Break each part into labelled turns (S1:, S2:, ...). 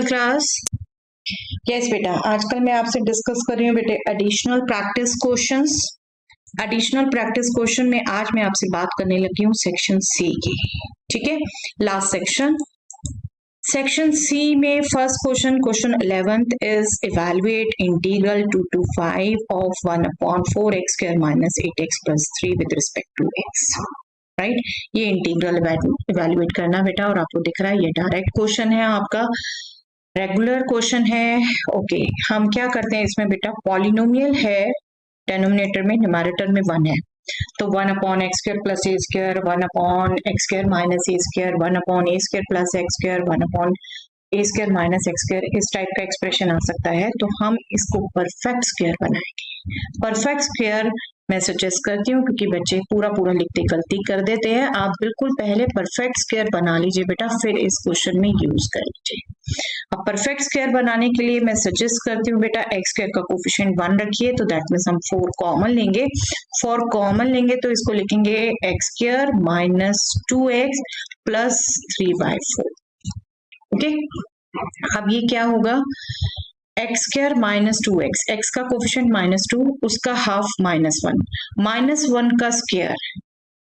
S1: Class. Yes बेटा, आजकल मैं आपसे डिस्कस कर रही हूँ बेटे additional practice questions. Additional practice question में आज मैं आपसे बात करने लगी हूँ सेक्शन सी की। ठीक है, लास्ट सेक्शन सी में first question 11th is evaluate integral 2 to 5 of 1/4x square minus 8x plus 3 with respect to x। Right, ये इंटीग्रल इवैल्यूएट करना बेटा, और आपको दिख रहा है ये डायरेक्ट क्वेश्चन है, आपका रेगुलर क्वेश्चन है। ओके, हम क्या करते हैं इसमें बेटा, पॉलिनोमियल है, डेनोमिनेटर में, न्यूमरेटर में 1 है, तो 1/x² plus a², 1/x² minus a², 1/a² plus x², 1/a² minus x², इस टाइप का एक्सप्रेशन आ सकता है। तो हम इसको परफेक्ट स्क्वायर बनाएंगे। परफेक्ट स्क्वायर मैं सजेस्ट करती हूँ, क्योंकि बच्चे पूरा पूरा लिखते गलती कर देते हैं। आप बिल्कुल पहले परफेक्ट स्क्वायर बना लीजिए बेटा, फिर इस क्वेश्चन में यूज कर लीजिए। अब परफेक्ट स्क्वायर बनाने के लिए मैं सजेस्ट करती हूँ बेटा, x² का कोफिशिएंट 1 रखिए, तो दैट मीन्स हम 4 कॉमन लेंगे। 4 कॉमन लेंगे तो इसको लिखेंगे x² minus 2x plus 3/4। Okay, अब ये क्या होगा, x² minus 2x, x का कोफिशिएंट -2, उसका हाफ -1, -1 का स्क्वायर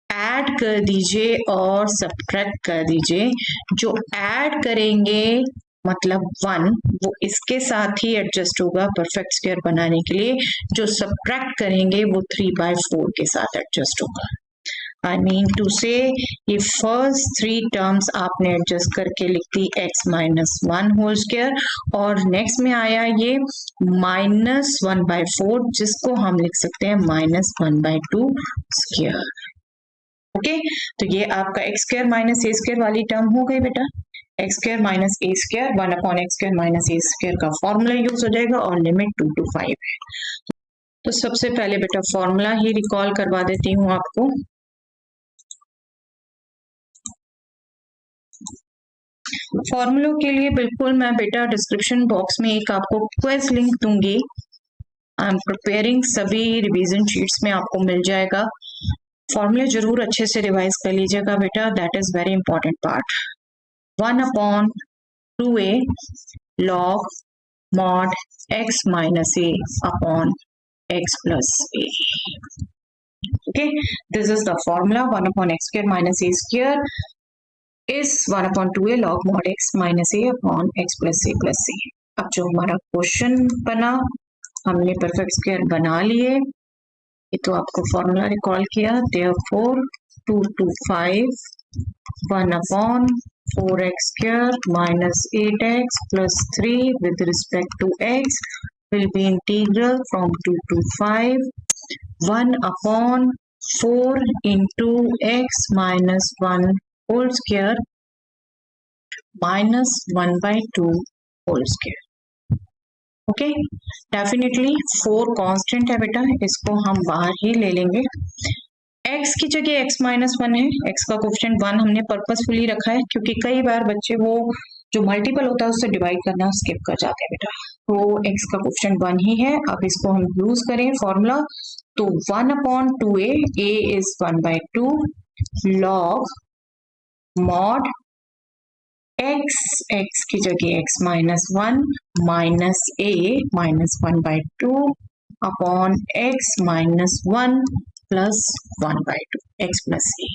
S1: ऐड कर दीजिए और सब्ट्रैक्ट कर दीजिए। जो ऐड करेंगे मतलब 1, वो इसके साथ ही एडजस्ट होगा परफेक्ट स्क्वायर बनाने के लिए। जो सब्ट्रैक्ट करेंगे वो 3/4 के साथ एडजस्ट होगा। आई मीन टू से ये फर्स्ट 3 टर्म्स आपने एडजस्ट करके लिख दी x -1 होल स्क्वायर, और नेक्स्ट में आया ये -1/4, जिसको हम लिख सकते हैं -1/2 स्क्वायर। ओके, तो ये आपका x² minus a² वाली टर्म हो गई बेटा। x² minus a², 1/x² minus a² का फॉर्मूला यूज हो जाएगा, और लिमिट 2 to 5 है। तो सबसे पहले बेटा फॉर्मूला ही रिकॉल करवा देती हूँ आपको। फॉर्मूलों के लिए बिल्कुल मैं बेटा डिस्क्रिप्शन बॉक्स में एक आपको क्विज लिंक दूंगी। आई एम प्रिपेयरिंग, सभी रिवीजन शीट्स में आपको मिल जाएगा। फॉर्मूले जरूर अच्छे से रिवाइज कर लीजिएगा बेटा, that is very important part. 1/2a log mod x minus a upon x plus a। Okay, this is the formula। 1/x² minus a² is 1/2a log mod x minus a upon x plus a plus a। अब जो हमारा question बना, हमने perfect square बना लिए, ये तो आपको फॉर्मूला रिकॉल किया। therefore 2 to 5 1/4x² minus 8x plus 3 with respect to x will be integral from 2 to 5 1/4 into x minus 1 whole square minus 1/2 whole square। Okay, definitely 4 constant है बेटा, इसको हम बाहर ही ले लेंगे। x की जगह x -1 है, x का कोफिशिएंट 1 हमने पर्पसफुली रखा है, क्योंकि कई बार बच्चे वो जो मल्टीपल होता है उससे डिवाइड करना स्किप कर जाते हैं बेटा। तो x का कोफिशिएंट 1 ही है। अब इसको हम यूज करें फॉर्मूला, तो 1/2a, a is 1/2 log mod x की जगह x -1 minus a -1/2 upon x -1 plus 1/2 x plus a।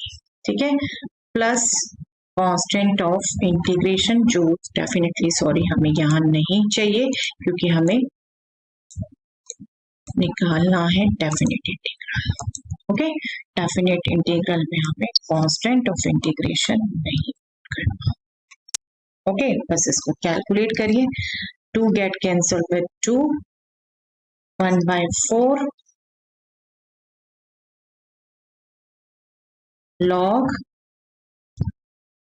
S1: ठीक है, प्लस कांस्टेंट ऑफ इंटीग्रेशन, जो डेफिनेटली सॉरी हमें यहाँ नहीं चाहिए, क्योंकि हमें निकालना है definite integral. Okay, definite integral में हमें कांस्टेंट ऑफ इंटीग्रेशन नहीं करना। ओके, बस इसको कैलकुलेट करिए। 2 get cancel with 2, 1/4 log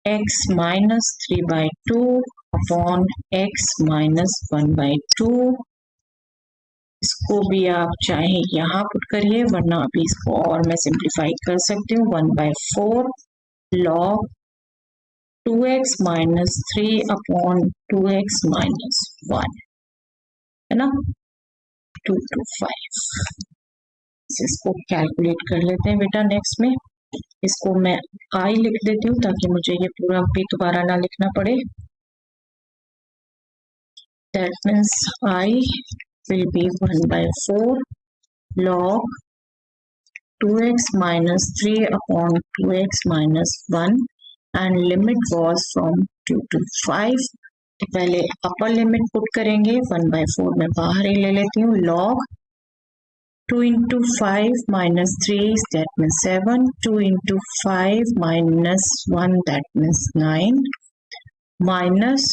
S1: x minus 3/2 upon x minus 1/2। इसको भी आप चाहे यहाँ पुट करिए, वरना अभी इसको और मैं सिंप्लीफाई कर सकती हूँ। 1/4 log 2x minus 3 upon 2x minus 1, है ना, 2 to 5। इसको कैलकुलेट कर लेते हैं बेटा। नेक्स्ट में इसको मैं i लिख देती हूँ, ताकि मुझे ये पूरा भी दोबारा ना लिखना पड़े। that means I will be 1/4 log 2x minus 3 upon 2x minus 1 and limit was from 2 to 5. तो पहले अपर लिमिट पुट करेंगे 1/4 में बाहर ही ले लेती हूँ log 2 into 5 minus 3 that means 7, 2 into 5 minus 1 that means 9 minus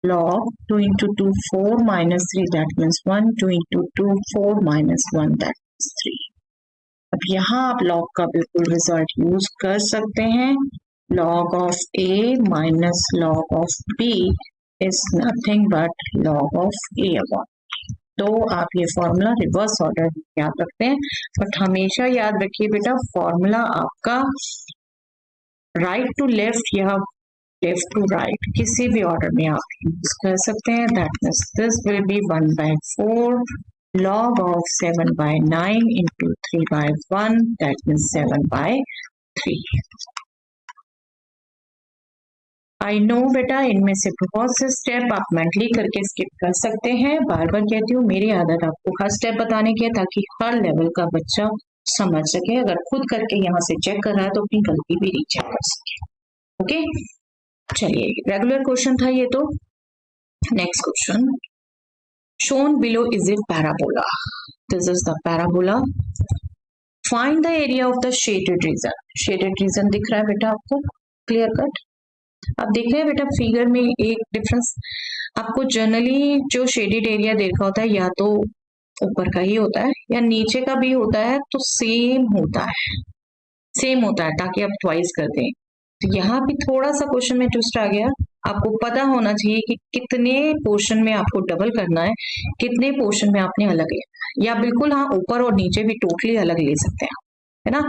S1: log 2 into 2 4 minus 3 that means 1, 2 into 2 4 minus 1 that means 3. अब यहाँ आप log का बिल्कुल रिजल्ट यूज कर सकते हैं. log of a minus log of b is nothing but log of a upon. तो आप ये फॉर्मूला रिवर्स ऑर्डर याद रखते हैं, बट हमेशा याद रखिए बेटा फॉर्मूला आपका राइट टू लेफ्ट या लेफ्ट टू राइट किसी भी ऑर्डर में आप यूज कर सकते हैं. That means this will B 1/4 log of 7/9 into 3/1 that means 7/3. I know बेटा इनमें से बहुत से स्टेप आप मेंटली करके स्किप कर सकते हैं. बार बार कहती हूँ मेरी आदत आपको हर स्टेप बताने की है ताकि हर लेवल का बच्चा समझ सके. अगर खुद करके यहाँ से चेक कर रहा है तो अपनी गलती भी रीचेक कर सके. ओके चलिए रेगुलर क्वेश्चन था ये. तो next question shown below is it parabola. This is the parabola. Find the area of the shaded reason. Shaded region दिख रहा है बेटा आपको क्लियर कट. अब देख रहे हैं बेटा फिगर में एक डिफरेंस आपको जनरली जो शेडेड एरिया देखा होता है या तो ऊपर का ही होता है या नीचे का भी होता है तो सेम होता है ताकि आप ट्वाइस कर दें. तो यहाँ भी थोड़ा सा क्वेश्चन में ट्विस्ट आ गया. आपको पता होना चाहिए कि कितने पोर्शन में आपको डबल करना है, कितने पोर्शन में आपने अलग लेना है, या बिल्कुल हाँ ऊपर और नीचे भी टोटली अलग ले सकते हैं, है ना.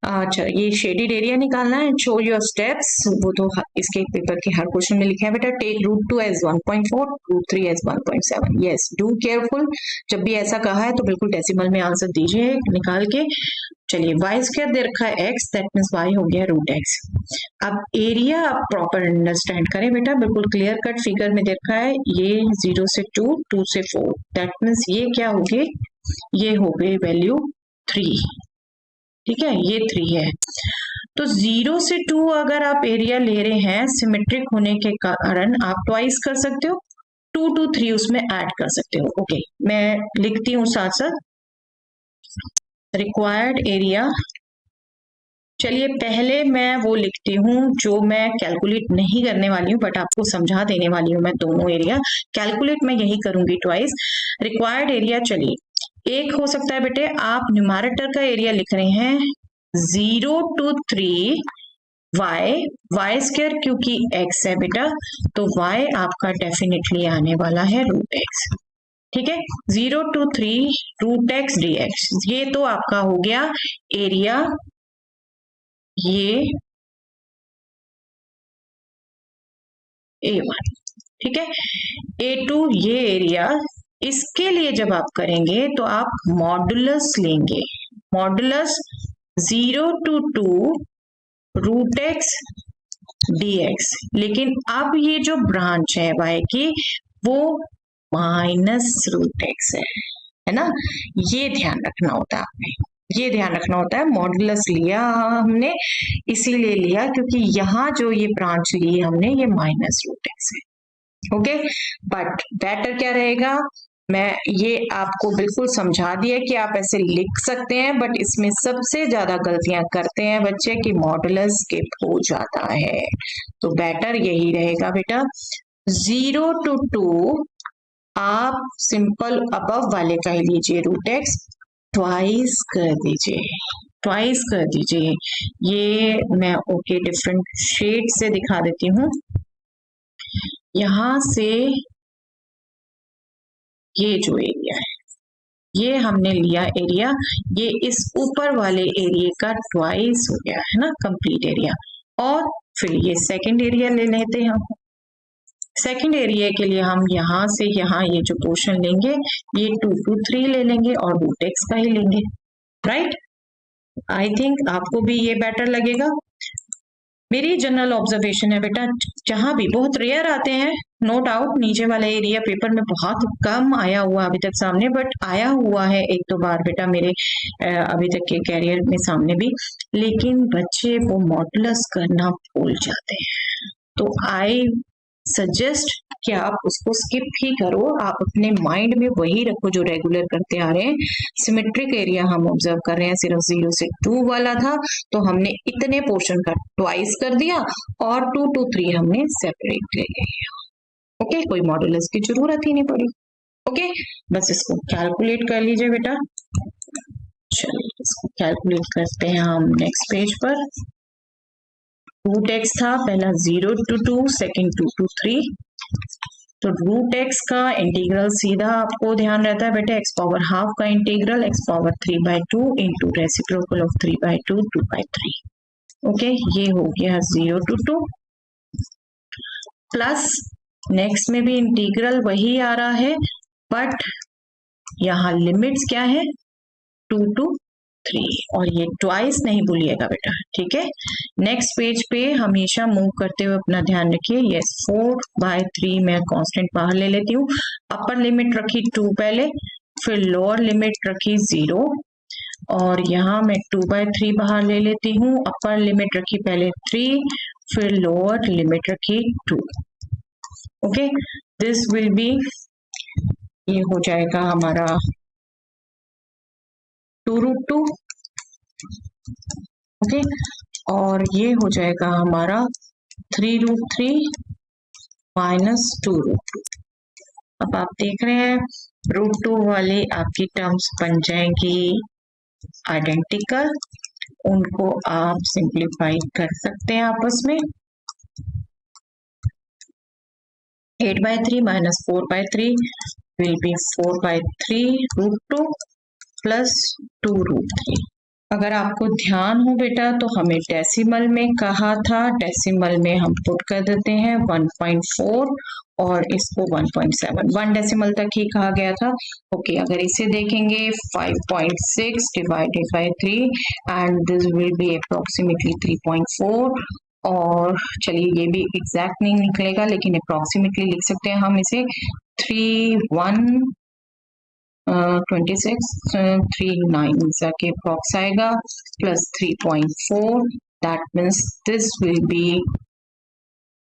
S1: अच्छा ये शेडेड एरिया निकालना है. Show your steps. वो तो इसके पेपर के हर क्वेश्चन में लिखा है बेटा. Take √2 as 1.4, √3 as 1.7. Yes do careful. जब भी ऐसा कहा है तो बिल्कुल डेसिमल में आंसर दीजिए निकाल के. चलिए y स्क्वायर दे रखा है x दैट मीन्स y हो गया √x. अब एरिया आप प्रॉपर अंडरस्टैंड करें बेटा. बिल्कुल क्लियर कट फिगर में दे रखा है ये 0 से 2, 2 से 4 दैट मीन्स ये क्या हो गए, ये हो गई वैल्यू 3. ठीक है ये 3 है. तो 0 से 2 अगर आप एरिया ले रहे हैं सिमेट्रिक होने के कारण आप ट्वाइस कर सकते हो. 2 to 3 उसमें ऐड कर सकते हो. ओके मैं लिखती हूँ साथ साथ रिक्वायर्ड एरिया. चलिए पहले मैं वो लिखती हूँ जो मैं कैलकुलेट नहीं करने वाली हूँ बट आपको समझा देने वाली हूँ. मैं दोनों एरिया कैलकुलेट मैं यही करूंगी ट्वाइस. रिक्वायर्ड एरिया चलिए एक हो सकता है बेटे आप न्यूमैरेटर का एरिया लिख रहे हैं 0 to 3 y स्क्वायर क्योंकि x है बेटा तो y आपका डेफिनेटली आने वाला है √x. ठीक है 0 to 3 √x dx. ये तो आपका हो गया एरिया. ये A1 ठीक है. A2 ये एरिया. इसके लिए जब आप करेंगे तो आप मॉडुलस लेंगे. Modulus 0 to 2 √x dx. लेकिन अब ये जो ब्रांच है y की वो -√x है ना. ये ध्यान रखना होता है आपने. ये ध्यान रखना होता है. मॉडुलस लिया हमने इसीलिए लिया क्योंकि यहाँ जो ये ब्रांच ली हमने ये -√x है. ओके बट बेटर क्या रहेगा मैं ये आपको बिल्कुल समझा दिया कि आप ऐसे लिख सकते हैं बट इसमें सबसे ज्यादा गलतियां करते हैं बच्चे कि मॉडुलस स्किप हो जाता है. तो बेटर यही रहेगा बेटा 0 to 2 आप सिंपल अबव वाले का ही लीजिए √x ट्वाइस कर दीजिए. ये मैं ओके डिफरेंट शेड से दिखा देती हूँ. यहां से ये जो एरिया है ये हमने लिया एरिया. ये इस ऊपर वाले एरिया का ट्वाइस हो गया है ना कंप्लीट एरिया. और फिर ये सेकंड एरिया ले लेते हैं. हम सेकंड एरिया के लिए हम यहाँ से यहाँ ये जो पोर्शन लेंगे ये 2 to 3 ले लेंगे और √x का ही लेंगे. राइट आई थिंक आपको भी ये बेटर लगेगा. मेरी जनरल ऑब्जर्वेशन है बेटा, जहां भी बहुत रेयर आते हैं, नो डाउट नीचे वाला एरिया पेपर में बहुत कम आया हुआ अभी तक सामने, बट आया हुआ है एक दो बार बेटा मेरे अभी तक के कैरियर में सामने भी, लेकिन बच्चे वो मॉडुलस करना भूल जाते हैं। तो आई सजेस्ट कि आप उसको स्किप ही करो, आप अपने माइंड में वही रखो जो रेगुलर करते आ रहे हैं। सिमेट्रिक एरिया हम ऑब्जर्व कर रहे हैं, सिर्फ 0 से 2 वाला था, तो हमने इतने पोर्शन का ट्वाइस कर दिया और 2 to 3 हमने सेपरेट ले लिया। ओके, कोई मॉडुलस की जरूरत ही नहीं पड़ी। ओके, बस इसको कैलकुलेट कर लीजिए बेटा। चलिए इसको कैलकुलेट करते हैं हम नेक्स्ट पेज पर। रूट एक्स था पहला 0 to 2, सेकेंड 2 to 3, तो रूट एक्स का इंटीग्रल सीधा आपको ध्यान रहता है बेटा एक्स पावर हाफ का integral x power 3/2 into reciprocal of 3/2 2/3। Okay, ये हो गया 0 to 2 प्लस नेक्स्ट में भी इंटीग्रल वही आ रहा है, बट यहाँ लिमिट्स क्या है 2 to 3, और ये ट्वाइस नहीं भूलिएगा बेटा, ठीक है। नेक्स्ट पेज पे हमेशा मूव करते हुए अपना ध्यान रखिए। ये 4/3 मैं कांस्टेंट बाहर ले लेती हूँ, अपर लिमिट रखी 2 पहले, फिर लोअर लिमिट रखी 0, और यहाँ मैं 2/3 बाहर ले लेती हूँ, अपर लिमिट रखी पहले 3, फिर लोअर लिमिट रखी 2। ओके, दिस विल बी, ये हो जाएगा हमारा 2√2। ओके, और ये हो जाएगा हमारा 3√3 माइनस 2√2। अब आप देख रहे हैं √2 वाले आपकी टर्म्स बन जाएंगी आइडेंटिकल, उनको आप सिंप्लीफाई कर सकते हैं आपस में। 8/3 माइनस 4/3 विल बी 4/3√2 प्लस 2√3। अगर आपको ध्यान हो बेटा तो हमें डेसिमल में कहा था, डेसिमल में हम पुट कर देते हैं 1.4 और इसको 1.7, 1 डेसिमल तक ही कहा गया था। ओके, अगर इसे देखेंगे 5.6 divided by 3 and this will B approximately 3.4, और चलिए ये भी एग्जैक्ट नहीं निकलेगा लेकिन अप्रोक्सीमेटली लिख सकते हैं हम इसे 3.12639 के अप्रॉक्स आएगा plus 3.4, that means this will B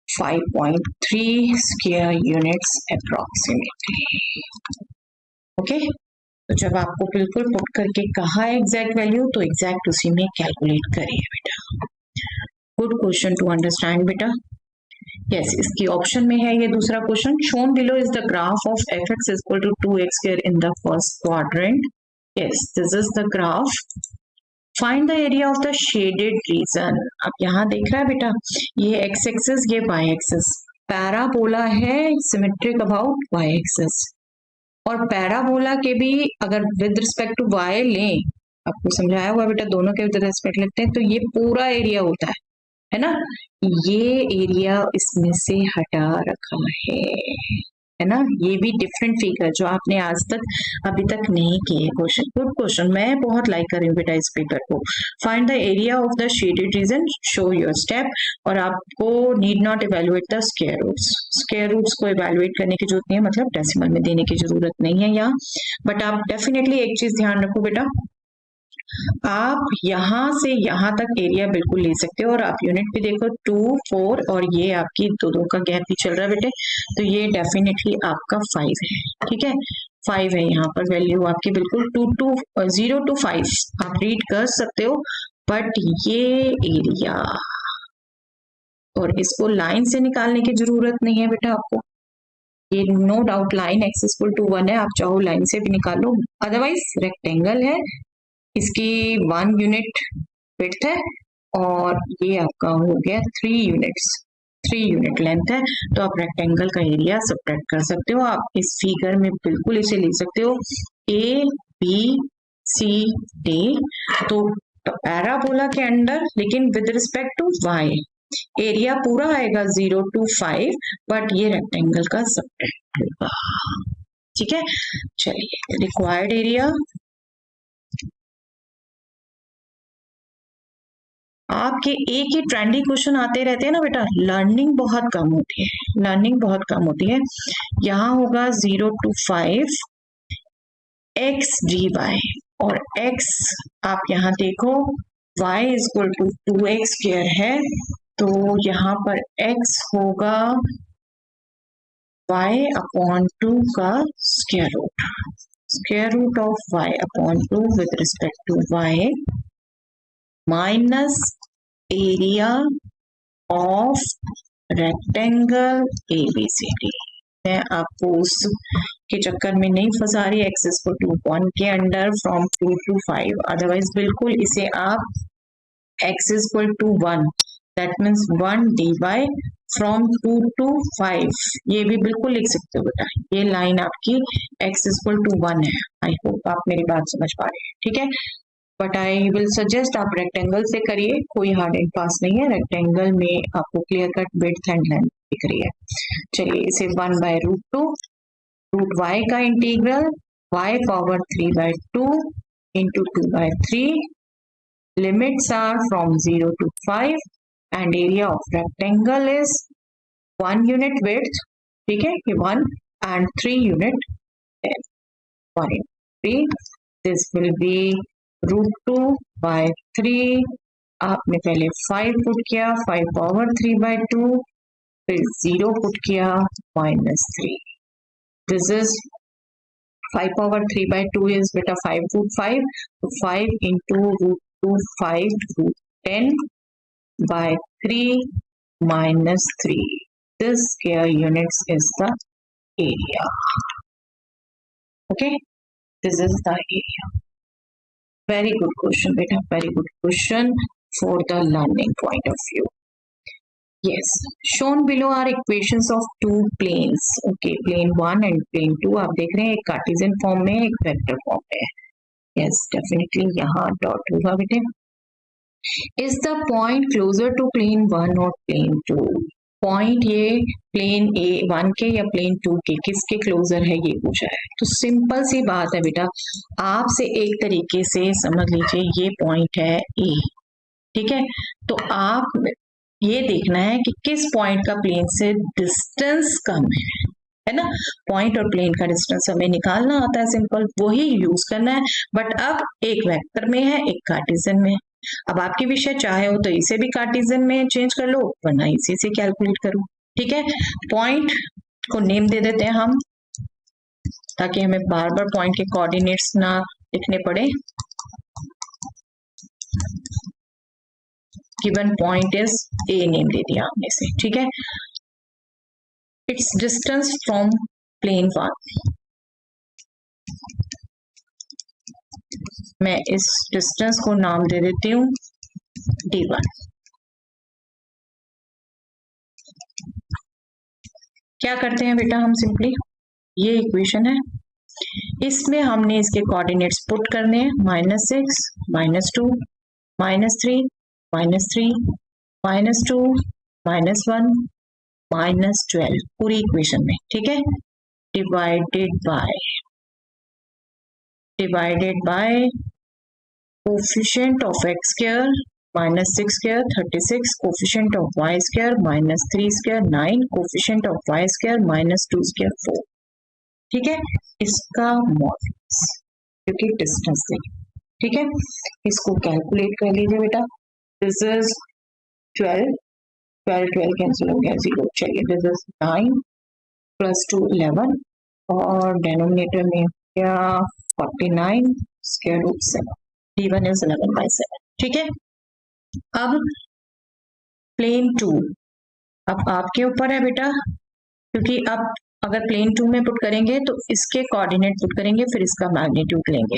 S1: 5.3 square units approximately. Okay, तो जब आपको बिल्कुल पुट करके कहा है एग्जैक्ट वैल्यू तो एग्जैक्ट उसी में कैलकुलेट करिए बेटा। गुड क्वेश्चन टू अंडरस्टैंड बेटा। यस, इसकी ऑप्शन में है ये दूसरा question. Shown below is the graph of f(x) equal to 2x square in the first quadrant. Yes, this is the graph. Find the area of the shaded region. अब यहाँ देख रहा है बेटा, ये x एक्सिस, ये y एक्सिस, पैराबोला है symmetric about y axis, और पैराबोला के भी अगर विद रिस्पेक्ट टू y लें, आपको समझाया हुआ बेटा दोनों के विद रिस्पेक्ट लेते हैं तो ये पूरा एरिया होता है ना, ये एरिया इसमें से हटा रखा है ना, ये भी डिफरेंट फिगर जो आपने आज तक अभी तक नहीं किए क्वेश्चन। गुड क्वेश्चन, मैं बहुत लाइक कर रही हूँ बेटा इस पेपर को। Find the area of the shaded region, show your step, और आपको need not evaluate the square roots, square roots को इवेलुएट करने की जरूरत नहीं है, मतलब डेसिमल में देने की जरूरत नहीं है यहाँ, बट आप डेफिनेटली एक चीज ध्यान रखो बेटा, आप यहां से यहां तक एरिया बिल्कुल ले सकते हो, और आप यूनिट भी देखो 2, 4 और ये आपकी दो का गैप भी चल रहा है बेटे, तो ये डेफिनेटली आपका 5 है, ठीक है, 5 है यहाँ पर वैल्यू आपकी बिल्कुल 0 to 5 आप रीड कर सकते हो, बट ये एरिया, और इसको लाइन से निकालने की जरूरत नहीं है बेटा आपको, ये no doubt line x equal to 1 है, आप चाहो लाइन से भी निकालो, अदरवाइज रेक्टेंगल है, इसकी 1 यूनिट विड्थ है और ये आपका हो गया 3 यूनिट लेंथ है, तो आप रेक्टेंगल का एरिया सब्ट्रैक्ट कर सकते हो, आप इस फिगर में बिल्कुल इसे ले सकते हो A B C D, तो पैराबोला के अंडर लेकिन with respect to y area पूरा आएगा 0 to 5, बट ये रेक्टेंगल का सब्ट्रैक्ट होगा, ठीक है। चलिए रिक्वायर्ड एरिया आपके एक ही ट्रेंडी क्वेश्चन आते रहते हैं ना बेटा, लर्निंग बहुत कम होती है, लर्निंग बहुत कम होती है। यहाँ होगा 0 to 5 x dy और x आप यहाँ देखो y is equal to 2x square है, तो यहाँ पर x होगा y अपॉन 2 का square root of y upon 2 with respect to y minus area of rectangle ABCD। मैं आपको उस के चक्कर में नहीं फंसा रही, एक्सेस को 2 के अंडर फ्रॉम 2 to 5, अदरवाइज बिल्कुल इसे आप x is equal to 1 that means 1 dy फ्रॉम 2 to 5 ये भी बिल्कुल लिख सकते हो बेटा। ये लाइन आपकी x इक्वल टू 1 है। आई होप आप मेरी बात समझ पा रहे हैं, ठीक है। बट आई विल सजेस्ट आप रेक्टेंगल से करिए, कोई हार्ड एंड फास्ट नहीं है, रेक्टेंगल में आपको clear cut width and length दिख रही है। चलिए इसे 1/√2 रूट y का integral y power 3/2 into 2/3, limits are from 0 to 5 and area of rectangle is 1 unit width, ठीक है, ये 1 and 3 unit 1 3, this will be √2/3। आपने पहले 5 पुट किया, 5 पावर 3/2, फिर 0 पुट किया -3। दिस इज 5 पावर 3/2 इज बेटा 5 रूट 5, तो 5 into √2 5 root 10/3 -3, this square units is the area, okay, this is the area। Very good question beta, very good question for the learning point of view। Yes, shown below are equations of two planes, okay, plane 1 and plane 2 आप देख रहे हैं, एक Cartesian form में एक vector form में है। yes definitely यहाँ डॉट होगा बेटे। is the point closer to plane 1 or plane 2? Point ये प्लेन A1 के या प्लेन 2 के किसके क्लोजर है ये पूछा है। तो सिंपल सी बात है बेटा, आपसे एक तरीके से समझ लीजिए ये पॉइंट है A, ठीक है, तो आप ये देखना है कि किस पॉइंट का प्लेन से डिस्टेंस कम है ना। पॉइंट और प्लेन का डिस्टेंस हमें निकालना आता है, सिंपल वही यूज करना है। बट अब एक वेक्टर में है, एक कार्टेशियन में। अब आपकी विषय चाहे हो तो इसे भी कार्टेशियन में चेंज कर लो, वरना इसी से कैलकुलेट करो, ठीक है। पॉइंट को नेम दे देते हैं हम, ताकि हमें बार बार पॉइंट के कोऑर्डिनेट्स ना लिखने पड़े। Given point is A, name दे दिया हमने से, ठीक है। इट्स डिस्टेंस फ्रॉम प्लेन 1, मैं इस डिस्टेंस को नाम दे देती हूँ d1। क्या करते हैं बेटा हम, सिंपली ये इक्वेशन है, इसमें हमने इसके कोऑर्डिनेट्स पुट करने हैं, -6 -2 -3 -3 -2 -1 -12 पूरी इक्वेशन में, ठीक है। Divided by coefficient of x square -6 square 36, coefficient of y square -3 square 9, coefficient of y square -2 square 4, ठीक है। इसका मॉड्यूलस क्योंकि डिस्टेंस है, ठीक है, इसको कैलकुलेट कर लीजिए बेटा। दिस इज 12 कैंसिल हो गया 0, चलिए दिस इज 9 + 2 11 और डेनोमिनेटर में क्या 49 स्क्वायर रूट 7, d1 इज 11/7, ठीक है। अब प्लेन 2 अब आपके ऊपर है बेटा, क्योंकि अब अगर प्लेन 2 में पुट करेंगे तो इसके कोऑर्डिनेट पुट करेंगे, फिर इसका मैग्नीट्यूड लेंगे,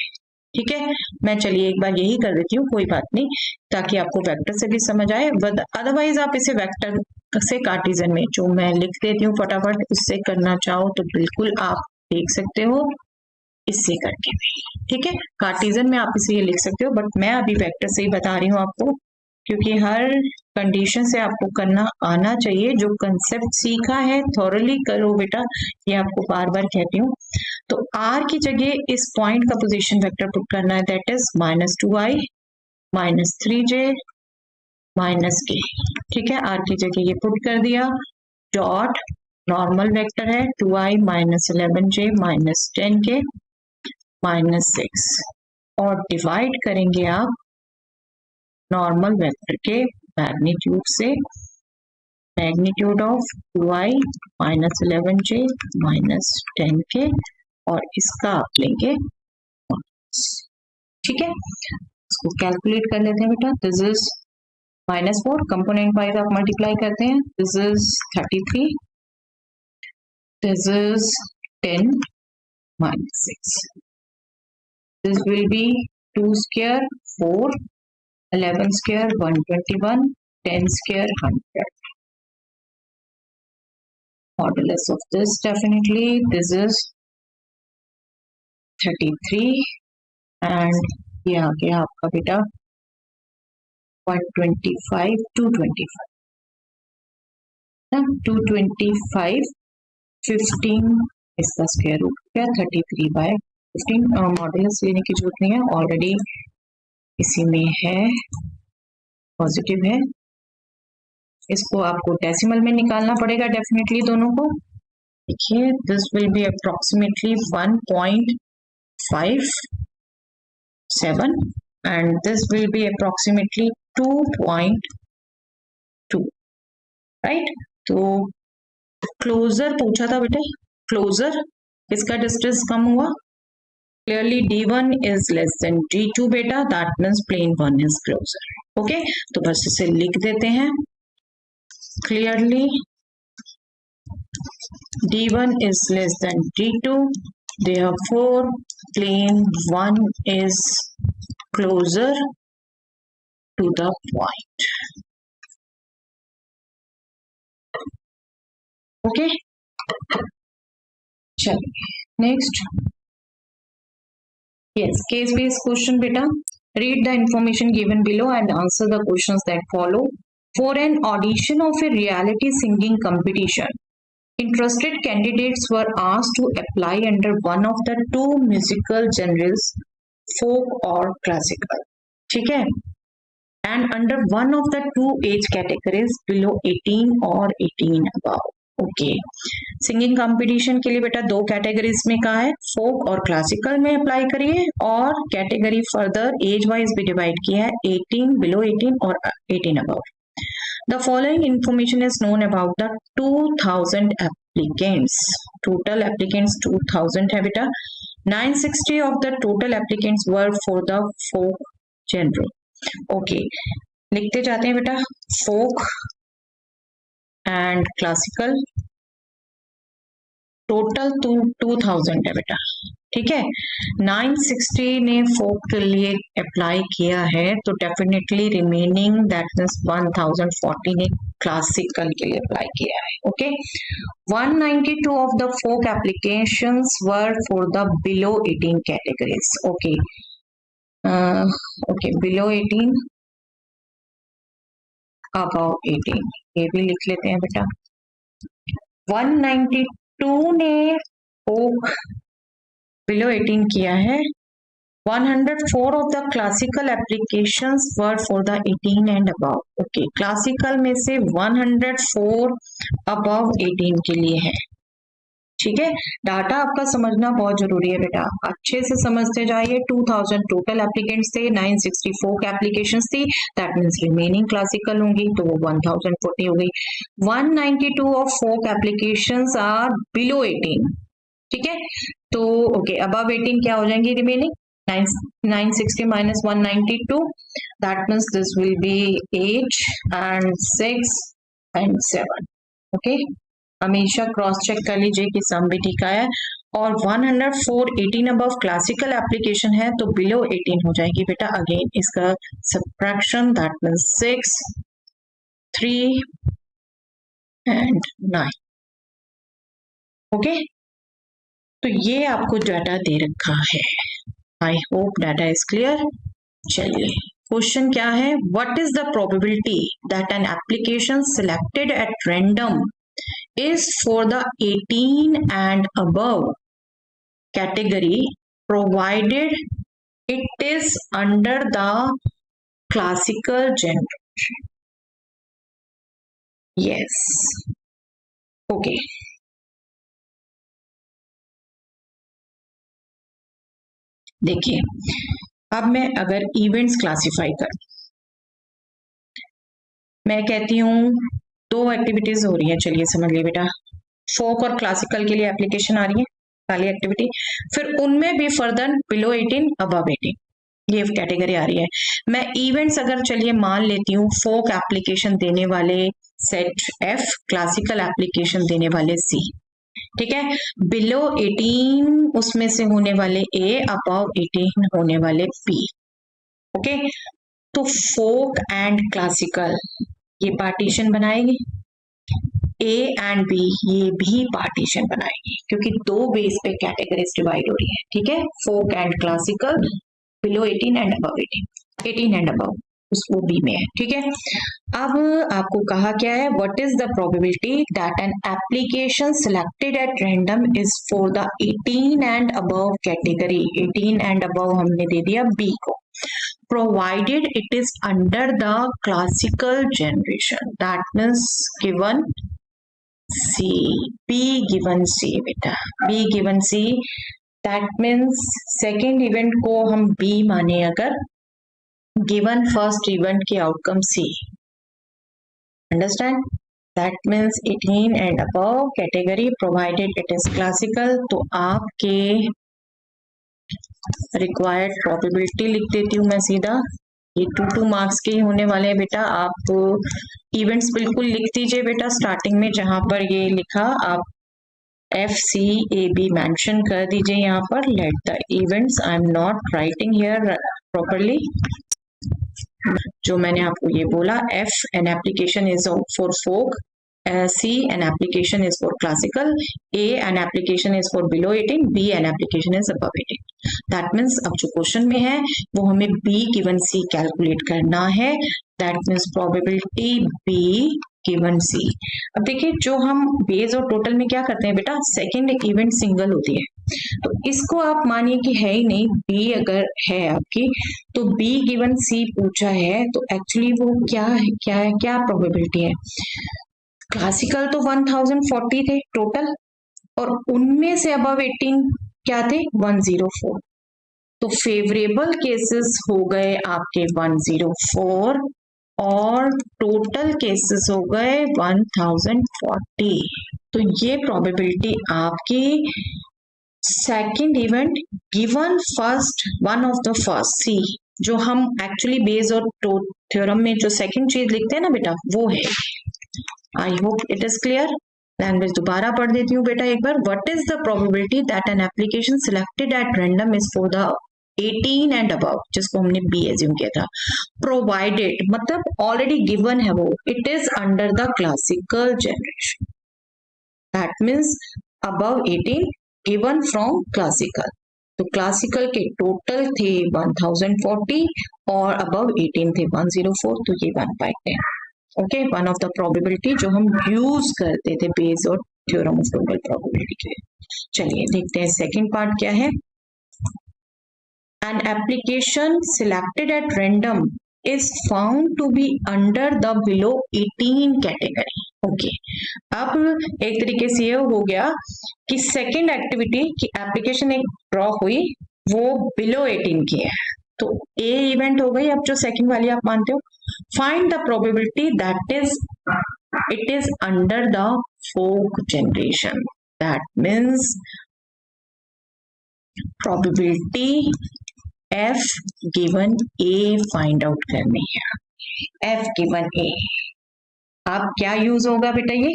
S1: ठीक है। मैं चलिए एक बार यही कर देती हूँ, कोई बात नहीं, ताकि आपको वेक्टर से भी समझ आए। अदरवाइज आप इसे वेक्टर से कार्टेशियन में, जो मैं लिख देती हूँ फटाफट, उससे करना चाहो तो बिल्कुल आप देख सकते हो, इससे करके भी, ठीक है। कार्टेशियन में आप इसे ये लिख सकते हो, बट मैं अभी वेक्टर से ही बता रही हूँ आपको, क्योंकि हर कंडीशन से आपको करना आना चाहिए। जो कंसेप्ट सीखा है थॉरली करो बेटा, ये आपको बार बार कहती हूँ। तो r की जगह इस पॉइंट का पोजीशन वेक्टर पुट करना है, that is -2i -3j minus के, ठीक है, आर की जगह ये पुट कर दिया, डॉट नॉर्मल वेक्टर है 2i minus 11j minus 10k minus 6 और डिवाइड करेंगे आप नॉर्मल वेक्टर के मैग्नीट्यूड से, magnitude of 2i minus 11j minus 10k और इसका आप लेंगे, ठीक है, इसको कैलकुलेट कर लेते हैं बेटा। दिस इज -4, कंपोनेंट वाइज आप मल्टीप्लाई करते हैं, this is 33, this is 10 minus 6. This will be 2 square 4, 11 square 121, 10 square 100. Modulus of this definitely this is 33 and ये आ गया आपका बेटा 125 225 225 15 इसका स्क्वायर रूट क्या 33 बाय 15। मॉडुलस लेने की जरूरत नहीं है, ऑलरेडी इसी में है, पॉजिटिव है, इसको आपको डेसिमल में निकालना पड़ेगा डेफिनेटली दोनों को। देखिए this will B approximately 1.57 and this will be approximately 2.2, right. तो क्लोजर पूछा था बेटे, क्लोजर इसका डिस्टेंस कम हुआ, clearly D1 is less than D2 बेटा, that means plane 1 is closer, okay. तो बस इसे लिख देते हैं clearly, D1 is less than D2, therefore plane 1 is closer to the point, okay। चलिए next, yes, case based question beta, read the information given below and answer the questions that follow. For an audition of a reality singing competition, interested candidates were asked to apply under one of the two musical genres, folk or classical, ठीक है, and under one of the two age categories below 18 or 18 above, okay. Singing competition के लिए बेटा दो categories में कहा है, फोक और क्लासिकल में अप्लाई करिए, और कैटेगरी फर्दर एज वाइज भी डिवाइड किया है, 18 बिलो 18 और 18 above. The following information is known about the 2000 applicants, total applicants 2000 है बेटा, 960 of the total applicants were for the folk genre, okay. लिखते जाते हैं बेटा, फोक एंड क्लासिकल टोटल 2000 है बेटा, ठीक है। 960 ने फोक के लिए अप्लाई किया है, तो डेफिनेटली रिमेनिंग दैट मींस 1040 ने क्लासिकल के लिए अप्लाई किया है, okay. 192 of the folk applications were for the below 18 categories, okay, okay, below 18 above 18, ये भी लिख लेते हैं बेटा। 192 ने फोक बिलो 18 किया है, 104 of the classical applications were for the 18 and above, okay. Classical में से 104 अबव 18 के लिए है, ठीक है। डाटा आपका समझना बहुत जरूरी है बेटा, अच्छे से समझते जाइए। 2000 टोटल एप्लीकेंट्स थे, 960 फोक एप्लीकेशंस थी, दैट मींस रिमेनिंग क्लासिकल होंगी, तो वो 1040 हो गई। 192 of folk applications are below 18, ठीक है, तो ओके, अबव 18 क्या हो जाएंगी remaining, 960 minus 192, that means this will be 8 and 6 and 7, okay। हमेशा क्रॉस चेक कर लीजिए कि सम भी ठीक आया है, और 104 18 अबव क्लासिकल एप्लीकेशन है, तो बिलो 18 हो जाएगी बेटा, अगेन इसका subtraction, that means 6 3 and 9, okay. तो ये आपको डाटा दे रखा है, I hope data is clear. चलिए क्वेश्चन क्या है, what is the probability that an application selected at random is for the 18 and above category provided it is under the classical genre, yes, okay. देखिए, अब मैं अगर events classify कर, मैं कहती हूँ 2 एक्टिविटीज हो रही है, चलिए समझ लिए बेटा। फोक और क्लासिकल के लिए एप्लीकेशन आ रही है पहली एक्टिविटी, फिर उनमें भी फर्दर बिलो 18 अबव 18 ये कैटेगरी आ रही है। मैं इवेंट्स अगर चलिए मान लेती हूँ, फोक एप्लीकेशन देने वाले सेट F, क्लासिकल एप्लीकेशन देने वाले C, ठीक है। बिलो 18 उसमें से होने वाले A, अबव 18 होने वाले B, ओके। तो फोक एंड क्लासिकल ये पार्टीशन बनाएगी, A एंड B ये भी पार्टीशन बनाएगी, क्योंकि 2 बेस पे कैटेगरीज डिवाइड हो रही है, ठीक है। Folk and classical, below 18 and above 18, 18 and above उसको B में है, ठीक है। अब आपको कहा क्या है, what is the probability that an application selected at random is for the 18 and above category, 18 and above हमने दे दिया B को, provided it is under the classical generation, that means given C, B given C बेटा, B given C, that means second event को हम B माने अगर, given first event की outcome C, understand? That means 18 and above category provided it is classical, तो आपके required probability लिख देती हूँ मैं सीधा, ये 2 मार्क्स के होने वाले हैं बेटा। आप इवेंट्स बिल्कुल लिख दीजिए बेटा, स्टार्टिंग में जहां पर ये लिखा आप FCAB मेंशन कर दीजिए यहाँ पर, let the events, I am not writing here properly, जो मैंने आपको ये बोला, F an application is for folk, C an application is for classical, A an application is for below 18, B an application is above 18. That means अब जो question में है वो हमें B given C कैलकुलेट करना है, that means probability B given C। अब देखिए, जो हम बेस और टोटल में क्या करते हैं बेटा, सेकेंड इवेंट सिंगल होती है, तो इसको आप मानिए कि है ही नहीं, B अगर है आपकी तो B given C पूछा है, तो एक्चुअली वो क्या है, क्या प्रोबेबिलिटी है। क्लासिकल तो 1040 थे टोटल, और उनमें से अबव 18 क्या थे, 104, तो फेवरेबल केसेस हो गए आपके 104 और टोटल केसेस हो गए 1040। तो ये प्रोबेबिलिटी आपकी second event given first, one of the first C, जो हम एक्चुअली बेस और थ्योरम में जो सेकंड चीज लिखते हैं ना बेटा, वो है। I hope it is clear. Language दोबारा पढ़ देती हूँ बेटा एक बार। What is the probability that an application selected at random is for the 18 and above, जिसको हमने बी एज्यूम किया था, प्रोवाइडेड मतलब ऑलरेडी गिवन है वो, it is under the classical generation, that means above 18 given from classical. तो classical के total थे 1040 और अबव 18 थे 104, तो ये 1/10। Okay, one of the probability जो हम यूज करते थे बेस और थ्योरम ऑफ टोटल प्रोबेबिलिटी के लिए। चलिए देखते हैं सेकंड पार्ट क्या है। An application selected at random is found to be under the below 18 category. Okay, अब एक तरीके से ये हो गया कि सेकंड एक्टिविटी की एप्लीकेशन एक ड्रॉ हुई, वो बिलो 18 की है, तो ए इवेंट हो गई। अब जो सेकंड वाली आप मानते हो, find the probability that it is under the folk generation, that means probability F given A find out करनी है। F given A, अब क्या यूज होगा बेटा, ये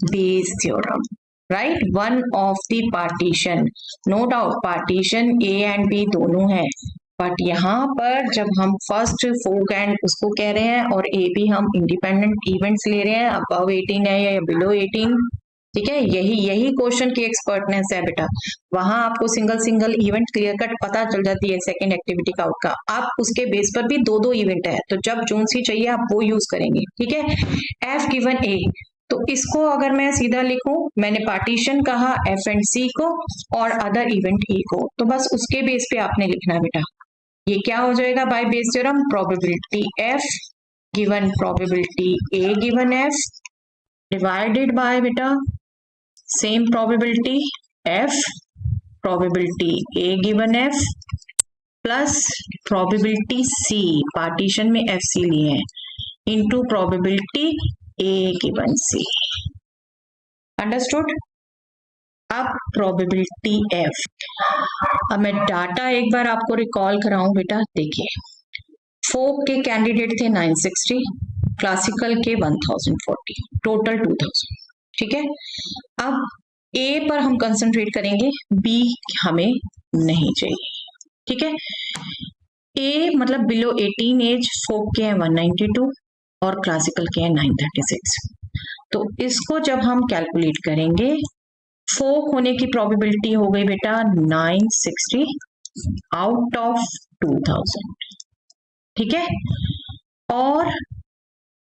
S1: base theorem, right, one of the partition, no doubt partition A and B दोनों है, but यहाँ पर जब हम फर्स्ट फोक एंड उसको कह रहे हैं और ए भी हम इंडिपेंडेंट इवेंट्स ले रहे हैं, अबव 18 है या बिलो 18, ठीक है, यही क्वेश्चन की एक्सपर्टनेस है बेटा। वहां आपको single single event clear cut पता चल जाती है सेकंड एक्टिविटी का आउटकम, आप उसके बेस पर भी दो इवेंट है, तो जब जोन सी चाहिए आप वो यूज करेंगे, ठीक है। एफ गिवन ए, तो इसको अगर मैं सीधा लिखूं, मैंने पार्टीशन कहा एफ एंड सी को और अदर इवेंट ए को, तो बस उसके बेस पे आपने लिखना है बेटा। ये क्या हो जाएगा by Bayes theorem, probability F given probability A given F divided by बेटा same probability f, probability a given f plus probability c, partition में fc लिए हैं, into probability a given c। Understood? अब प्रोबेबिलिटी f, अब मैं data एक बार आपको recall कराऊं बेटा। देखिए फोक के कैंडिडेट थे 960, क्लासिकल के 1040, टोटल 2000। ठीक है, अब A पर हम कंसंट्रेट करेंगे, B हमें नहीं चाहिए। ठीक है, A मतलब बिलो 18 एज, फोक के हैं 192 और क्लासिकल के हैं 936। तो इसको जब हम कैलकुलेट करेंगे, फोक होने की प्रोबेबिलिटी हो गई बेटा 960 आउट ऑफ 2000। ठीक है, और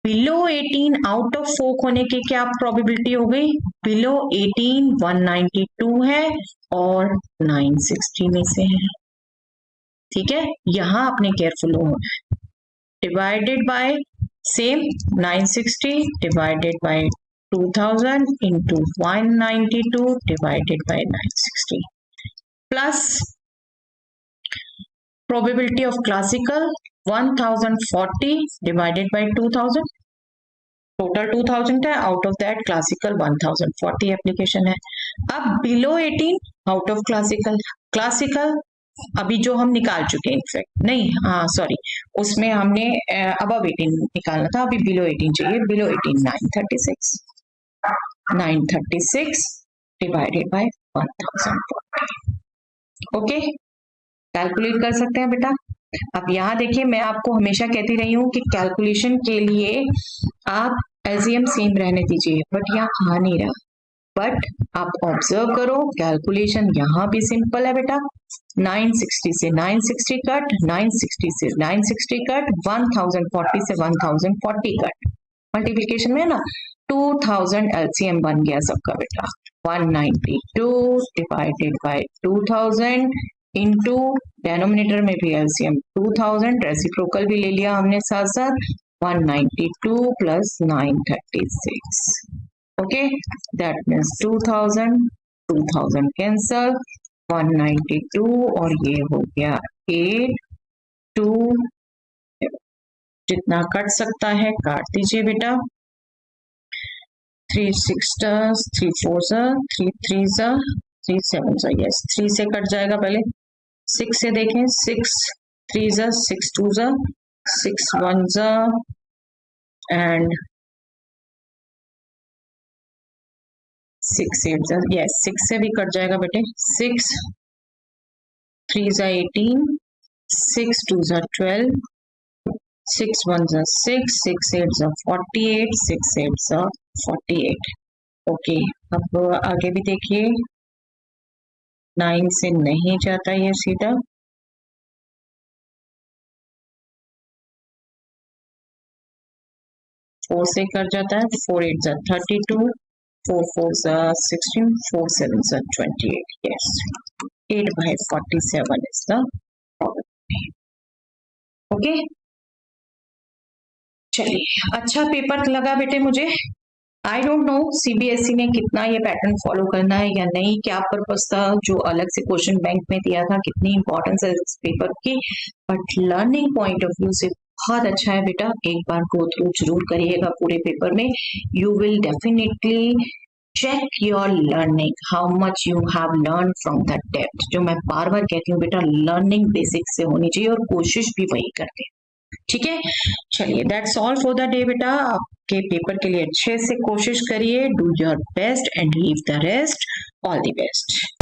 S1: बिलो 18 आउट ऑफ फोक होने की क्या प्रोबेबिलिटी हो गई? बिलो 18 192 है और 960 में से है। ठीक है, यहां आपने केयरफुल हो, divided by same 960 divided by 2000 into 192 divided by 960 plus probability of classical 1040 divided by 2000, total 2000 है, out of that classical 1040 application है। अब below 18 out of classical, classical अभी जो हम निकाल चुके हैं, इनफैक्ट नहीं, हाँ सॉरी, उसमें हमने अबव 18 निकालना था, अभी बिलो 18 चाहिए। Below 18 936 divided by 1040। Okay, calculate कर सकते हैं बेटा। अब यहाँ देखिए, मैं आपको हमेशा कहती रही हूँ कि कैलकुलेशन के लिए आप एलसीएम सेम रहने दीजिए, बट यहाँ आ नहीं रहा। बट आप ऑब्जर्व करो, कैलकुलेशन यहाँ भी सिंपल है बेटा। 960 से 960 कट, 960 से 960 कट, 1040 से 1040 कट, मल्टीप्लीकेशन में है ना, 2000 एलसीएम बन गया सबका बेटा। 192 डिवाइडेड बाय 2000 इंटू डेनोमिनेटर में भी एलसीएम 2000, रेसिप्रोकल भी ले लिया हमने साथ साथ, 192 plus 936। Okay, that means 2000 cancel, 192 और ये हो गया 8 2, जितना कट सकता है काट दीजिए बेटा। 3 6 3 4 3 3 3 7, यस 3 से कट जाएगा, पहले 6 से देखें, 6 3 6 2 6 1 एंड 6 8, यस 6 से भी कट जाएगा बेटे। 6 3 18, 6 2 12, 6 1 6, 6 8 48, 6 8 48। ओके, अब आगे भी देखिए, 9 से नहीं जाता ये सीधा, 4 से कर जाता है, 4 8 32, 4 4 16, 4 7 28, yes 8 by 47 is the probability। Okay, चलिए अच्छा पेपर लगा बेटे मुझे। आई डोंट नो सीबीएसई ने कितना ये पैटर्न फॉलो करना है या नहीं, क्या पर्पस था जो अलग से क्वेश्चन बैंक में दिया था, कितनी इंपॉर्टेंस है इस पेपर की, but learning point of view से बहुत अच्छा है बेटा। एक बार गो थ्रू जरूर करिएगा पूरे पेपर में, you will definitely check your learning, how much you have learn from that depth. जो मैं बार बार कहती हूँ बेटा, लर्निंग बेसिक से होनी चाहिए और कोशिश भी वही करते हैं। ठीक है, चलिए that's all for the day बेटा। आपके पेपर के लिए अच्छे से कोशिश करिए, do your best and leave the rest. All the best.